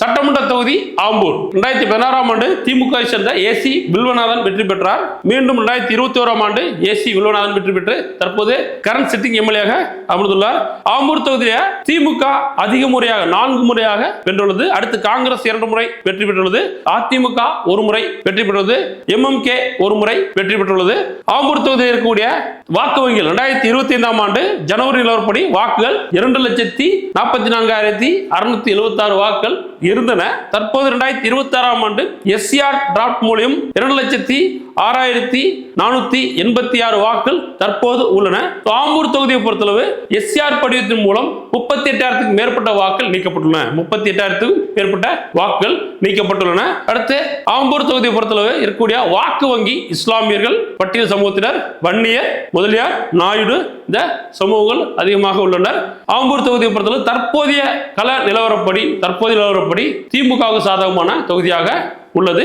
சட்டமன்ற தொகுதி ஆம்பூர் 2016ஆம் ஆண்டு திமுக சேர்ந்த ஏசி வில்வநாதன் வெற்றி பெற்றார். மீண்டும் 2021ஆம் ஆண்டு ஏசி வில்வநாதன் வெற்றி பெற்று தற்போது கரண்ட் சிட்டிங் எம்எல்ஏ அமர்ந்துள்ளார். ஆம்பூர் தொகுதியில திமுக அதிக முறையாக 4 முறையாக வென்றுள்ளது. அடுத்து காங்கிரஸ் 2 முறை வெற்றி பெற்றுள்ளது. அதிமுக 1 முறை வெற்றி பெற்றுள்ளது. MMK 1 முறை வெற்றி பெற்றுள்ளது. ஆம்பூர் தொகுதியில் இருக்கக்கூடிய வாக்கு வங்கிகள் 2025ஆம் ஆண்டு ஜனவரி நிலவரப்படி வாக்குகள் 2,44,676 வாக்குகள் இருந்தன. தற்போது 2026ஆம் ஆண்டு SCR டிராப்ட் மூலம் 2,06,486 வாக்குகள் தற்போது உள்ளன. ஆம்பூர் தொகுதியை பொறுத்தளவு SCR படிவத்தின் மூலம் 38,000க்கும் மேற்பட்ட வாக்குகள் நீக்கப்பட்டுள்ளன. 38,000க்கும் மேற்பட்ட வாக்குகள் நீக்கப்பட்டுள்ளன. அடுத்து ஆம்பூர் தொகுதியை பொறுத்தளவு இருக்கக்கூடிய வாக்கு வங்கி இஸ்லாமியர்கள், பட்டியல் சமூகத்தினர், வன்னியர், முதலியார், நாயுடு இந்த சமூகங்கள் அதிகமாக உள்ளனர். ஆம்பூர் தொகுதியை பொறுத்தளவு தற்போதைய கள நிலவரப்படி திமுகவுக்கு சாதகமான தொகுதியாக உள்ளது.